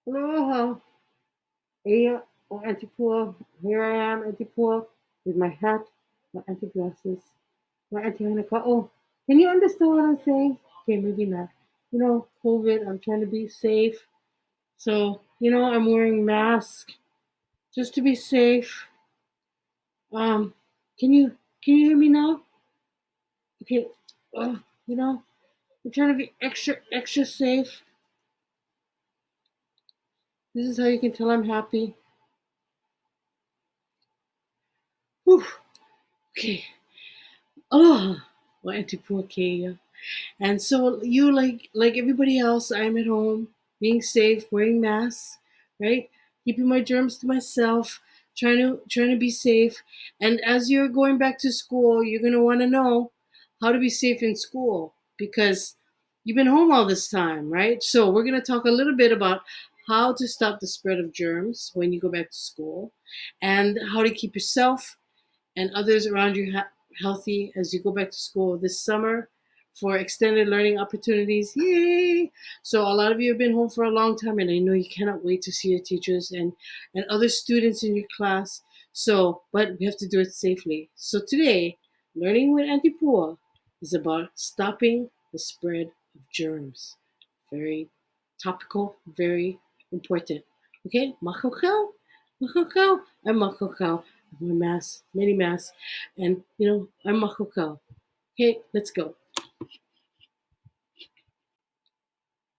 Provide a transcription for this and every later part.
Aloha. Ea o Antipua. Here I am, Antipua, with my hat, my anti-glasses, my anti-Hanukkah. Oh, can you understand what I'm saying? Okay, maybe not. COVID, I'm trying to be safe. So, I'm wearing mask just to be safe. Um, can you hear me now? Okay. Uh, you know, I'm trying to be extra extra safe. This is how you can tell I'm happy. Whew. Okay. Aloha. Wa Antipua Kea. And so you like everybody else, I'm at home, being safe, wearing masks, right? Keeping my germs to myself, trying to be safe. And as you're going back to school, you're gonna want to know how to be safe in school because you've been home all this time, right? So we're gonna talk a little bit about how to stop the spread of germs when you go back to school, and how to keep yourself and others around you healthy as you go back to school this summer for extended learning opportunities. Yay! So a lot of you have been home for a long time, and I know you cannot wait to see your teachers and other students in your class. So, but we have to do it safely. So today, learning with Auntie Pua is about stopping the spread of germs. Very topical, very important. Okay, makakao, makakao, I'm makakao. My mask, many masks, and I'm makakao. Okay, let's go.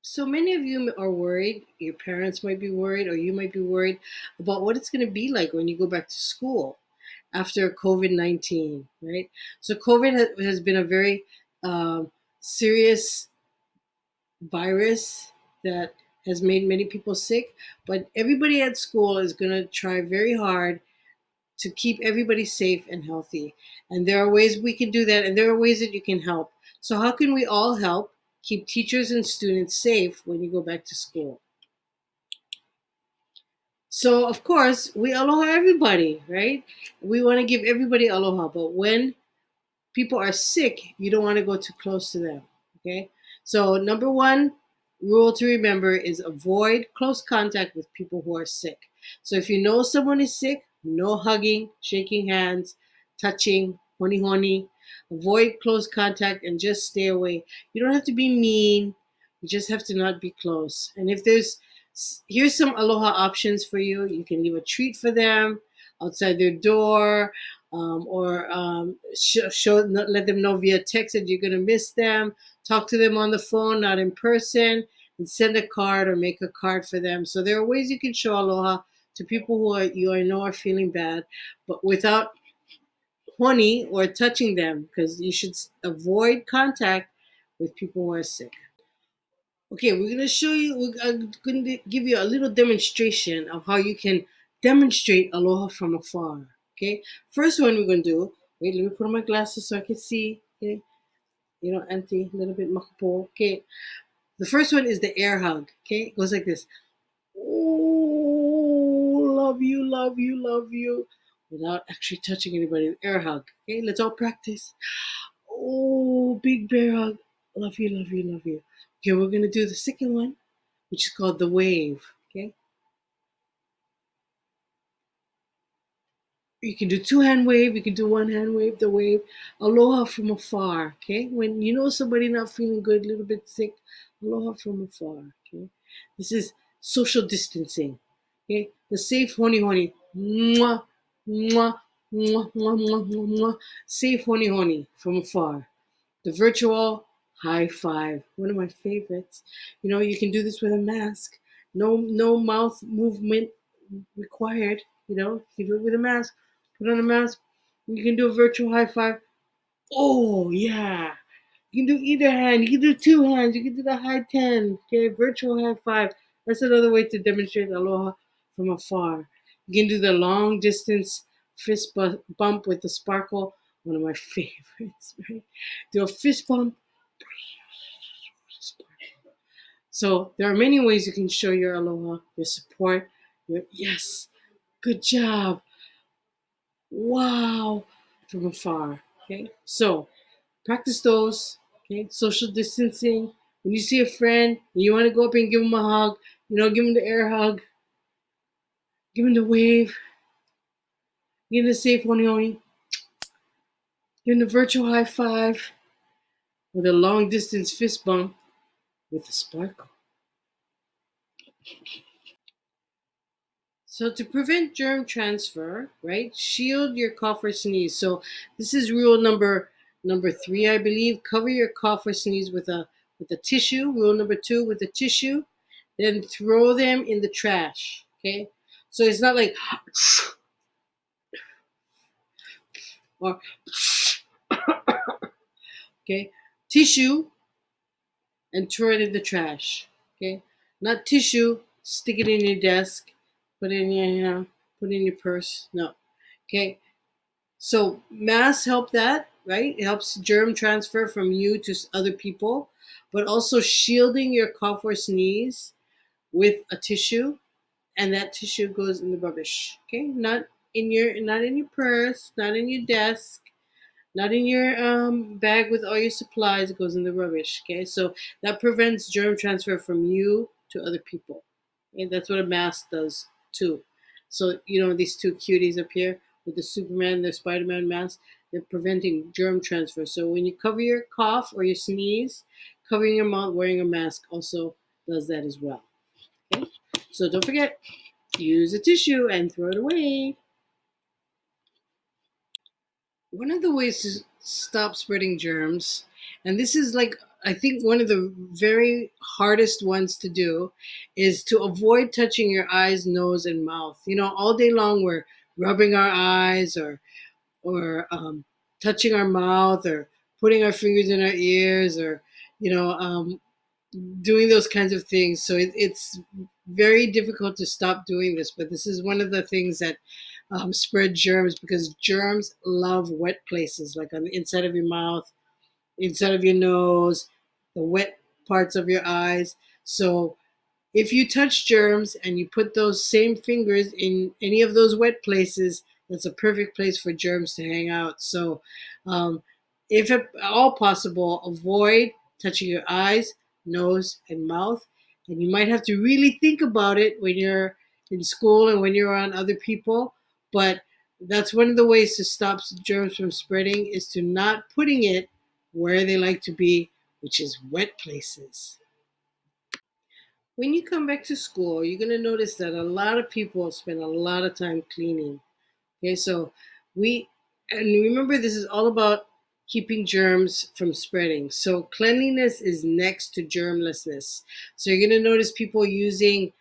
So many of you are worried, your parents might be worried, or you might be worried about what it's going to be like when you go back to school after COVID 19, right? So, COVID has been a very serious virus that has made many people sick, but everybody at school is going to try very hard to keep everybody safe and healthy. And there are ways we can do that, and there are ways that you can help. So, how can we all help keep teachers and students safe when you go back to school? So, of course, we aloha everybody, right? We want to give everybody aloha, but when people are sick, you don't want to go too close to them, okay? So, number one rule to remember is avoid close contact with people who are sick. So, if you know someone is sick, no hugging, shaking hands, touching, honi honi. Avoid close contact and just stay away. You don't have to be mean, you just have to not be close. And if here's some aloha options for you. You can leave a treat for them outside their door, or let them know via text that you're going to miss them. Talk to them on the phone, not in person, and send a card or make a card for them. So there are ways you can show aloha to people who you know are feeling bad, but without honey or touching them, because you should avoid contact with people who are sick. Okay, we're going to show you, I'm going to give you a little demonstration of how you can demonstrate aloha from afar. Okay, first one we're going to do, wait, let me put on my glasses so I can see. Okay, Auntie, a little bit makapo. Okay, the first one is the air hug. Okay, it goes like this. Oh, love you, love you, love you. Without actually touching anybody, air hug. Okay, let's all practice. Oh, big bear hug. Love you, love you, love you. Okay, we're going to do the second one, which is called the wave. Okay, you can do two hand wave, you can do one hand wave, the wave. Aloha from afar. Okay, when you know somebody not feeling good, a little bit sick, aloha from afar. Okay, this is social distancing. Okay, the safe honi honi. Mwah, mwah, mwah, mwah, mwah, mwah, mwah. Safe honi honi from afar. The virtual high five, one of my favorites. You can do this with a mask. No mouth movement required. You do it with a mask. Put on a mask. You can do a virtual high five. Oh yeah. You can do either hand. You can do two hands. You can do the high 10. Okay, virtual high five. That's another way to demonstrate aloha from afar. You can do the long distance fist bump with the sparkle. One of my favorites, right? Do a fist bump. So there are many ways you can show your aloha, your support, your yes, good job, wow, from afar. Okay, so practice those. Okay, social distancing. When you see a friend and you want to go up and give them a hug, Give them the air hug, give them the wave, give them the safe one, give them the virtual high five with a long distance fist bump with a sparkle. So to prevent germ transfer, right? Shield your cough or sneeze. So this is rule number 3, I believe. Cover your cough or sneeze with a tissue. Rule number 2, with a tissue. Then throw them in the trash. Okay. So it's not like or okay, tissue and throw it in the trash. Okay, not tissue. Stick it in your desk. Put it in your put it in your purse. No. Okay. So masks help that, right? It helps germ transfer from you to other people, but also shielding your cough or sneeze with a tissue, and that tissue goes in the rubbish. Okay, not in your purse, not in your desk, not in your bag with all your supplies. It goes in the rubbish. Okay, so that prevents germ transfer from you to other people. And that's what a mask does too. So these two cuties up here with the Superman, the Spider-Man mask, they're preventing germ transfer. So when you cover your cough or your sneeze, covering your mouth wearing a mask also does that as well. Okay, so don't forget, use a tissue and throw it away. One of the ways to stop spreading germs, and this is like, I think one of the very hardest ones to do, is to avoid touching your eyes, nose, and mouth. All day long we're rubbing our eyes or touching our mouth or putting our fingers in our ears or you know um, doing those kinds of things. So it's very difficult to stop doing this, but this is one of the things that spread germs, because germs love wet places, like on the inside of your mouth, inside of your nose, the wet parts of your eyes. So if you touch germs and you put those same fingers in any of those wet places, that's a perfect place for germs to hang out. So, um, if at all possible, avoid touching your eyes, nose, and mouth. And you might have to really think about it when you're in school and when you're around other people. But that's one of the ways to stop germs from spreading, is to not putting it where they like to be, which is wet places. When you come back to school, you're going to notice that a lot of people spend a lot of time cleaning. Okay, so we, and remember, this is all about keeping germs from spreading. So cleanliness is next to germlessness. So you're going to notice people using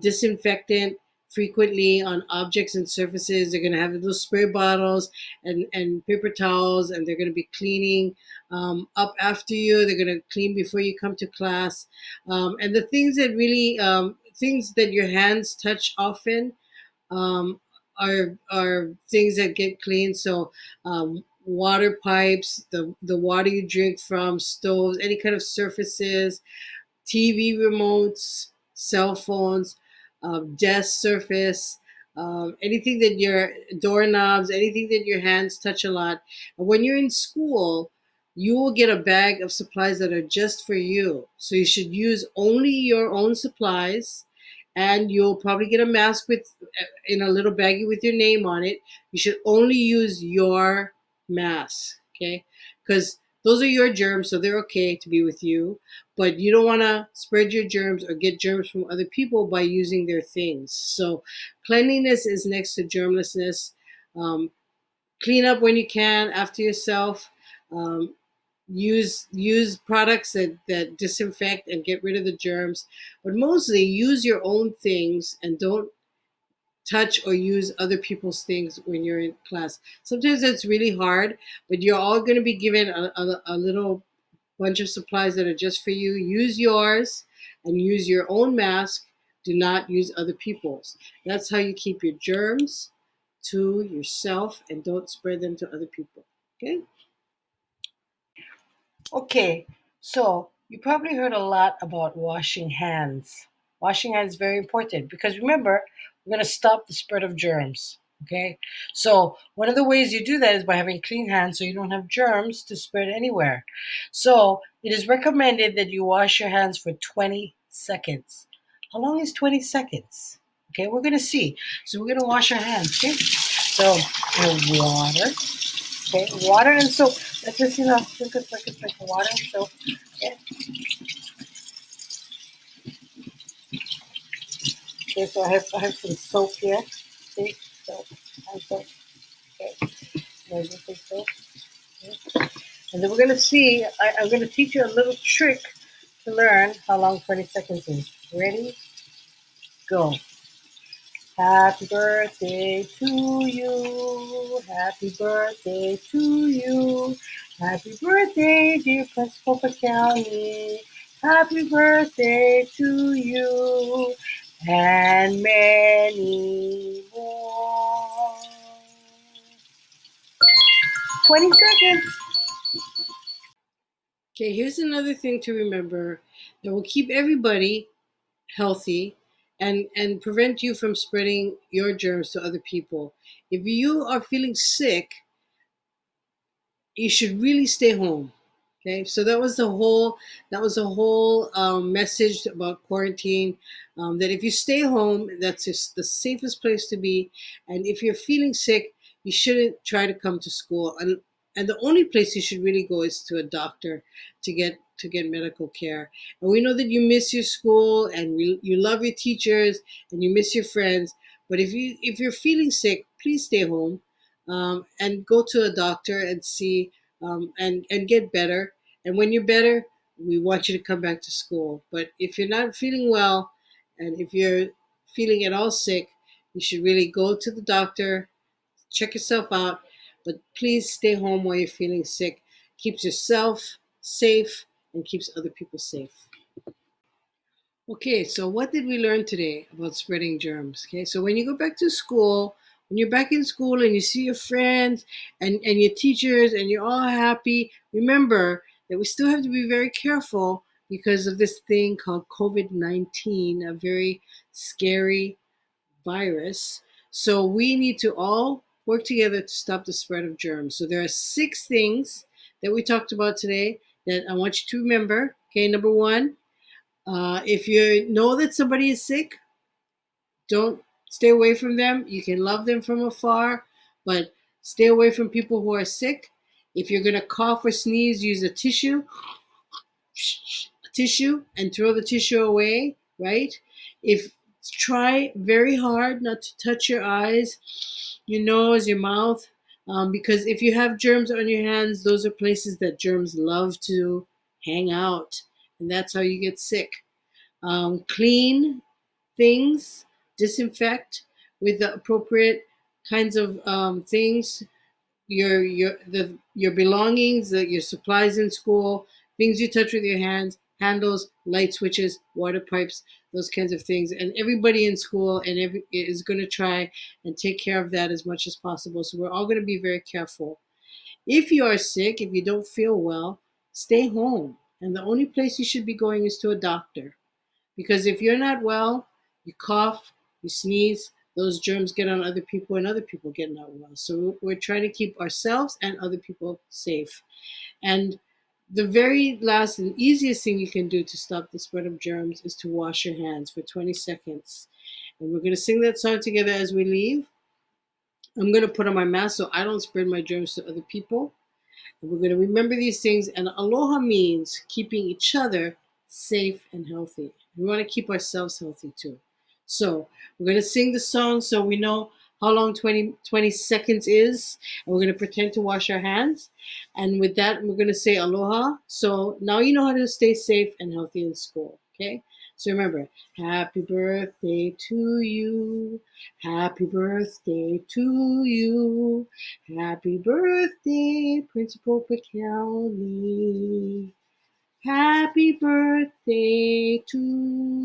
disinfectant frequently on objects and surfaces. They're going to have those spray bottles and paper towels, and they're going to be cleaning up after you. They're going to clean before you come to class. And the things that really, things that your hands touch often, um, are things that get cleaned. So water pipes, the water you drink from, stoves, any kind of surfaces, TV remotes, cell phones, desk surface, anything that your doorknobs, anything that your hands touch a lot. And when you're in school, you will get a bag of supplies that are just for you. So you should use only your own supplies, and you'll probably get a mask with in a little baggie with your name on it. You should only use your mask, okay? Because those are your germs, so they're okay to be with you, but you don't want to spread your germs or get germs from other people by using their things. So cleanliness is next to germlessness. Um, Clean up when you can after yourself. Um, use products that disinfect and get rid of the germs, but mostly use your own things and don't touch or use other people's things when you're in class. Sometimes that's really hard, but you're all going to be given a little bunch of supplies that are just for you. Use yours and use your own mask. Do not use other people's. That's how you keep your germs to yourself and don't spread them to other people. Okay? Okay, so you probably heard a lot about washing hands. Washing hands is very important because remember, we're going to stop the spread of germs. Okay, so one of the ways you do that is by having clean hands so you don't have germs to spread anywhere. So it is recommended that you wash your hands for 20 seconds. How long is 20 seconds? Okay, we're going to see. So we're going to wash our hands. Okay, so water. Okay, water and soap. Let's just, drink water and soap. Okay. Okay, so I have some soap here. See, soap, hand soap. Okay, there's some soap. Okay. And then we're gonna see. I'm gonna teach you a little trick to learn how long 20 seconds is. Ready? Go. Happy birthday to you. Happy birthday to you. Happy birthday, dear Principal County. Happy birthday to you. And many more. 20 seconds. Okay, here's another thing to remember that will keep everybody healthy and prevent you from spreading your germs to other people. If you are feeling sick, you should really stay home. Okay, so that was the whole message about quarantine. That if you stay home, that's just the safest place to be. And if you're feeling sick, you shouldn't try to come to school. And the only place you should really go is to a doctor to get medical care. And we know that you miss your school and you love your teachers and you miss your friends. But if you're feeling sick, please stay home and go to a doctor and see and get better. And when you're better, we want you to come back to school. But if you're not feeling well, and if you're feeling at all sick, you should really go to the doctor, check yourself out. But please stay home while you're feeling sick. Keeps yourself safe and keeps other people safe. Okay, so what did we learn today about spreading germs? Okay, so when you go back to school, when you're back in school and you see your friends and your teachers and you're all happy, remember that we still have to be very careful because of this thing called COVID-19, a very scary virus. So we need to all work together to stop the spread of germs. So there are 6 things that we talked about today that I want you to remember. Okay, number one, if you know that somebody is sick, don't stay away from them. You can love them from afar, but stay away from people who are sick. If you're going to cough or sneeze, use a tissue and throw the tissue away, right? If try very hard not to touch your eyes, your nose, your mouth, because if you have germs on your hands, those are places that germs love to hang out, and that's how you get sick. Clean things, disinfect with the appropriate kinds of things, your belongings, your supplies in school, things you touch with your hands, handles, light switches, water pipes, those kinds of things. And everybody in school is going to try and take care of that as much as possible. So we're all going to be very careful. If you are sick, if you don't feel well, stay home. And the only place you should be going is to a doctor. Because if you're not well, you cough, you sneeze, those germs get on other people and other people get not well. So we're trying to keep ourselves and other people safe. And the very last and easiest thing you can do to stop the spread of germs is to wash your hands for 20 seconds. And we're going to sing that song together as we leave. I'm going to put on my mask so I don't spread my germs to other people. And we're going to remember these things. And aloha means keeping each other safe and healthy. We want to keep ourselves healthy too. So we're going to sing the song so we know how long 20 seconds is. And we're going to pretend to wash our hands. And with that, we're going to say aloha. So now you know how to stay safe and healthy in school. Okay? So remember, happy birthday to you. Happy birthday to you. Happy birthday, Principal County. Happy birthday to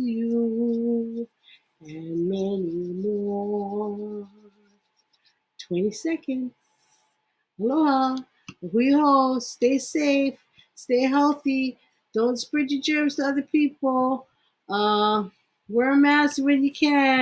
you. And many more. 20 seconds. Aloha. Hui ho. Stay safe. Stay healthy. Don't spread your germs to other people. Wear a mask when you can.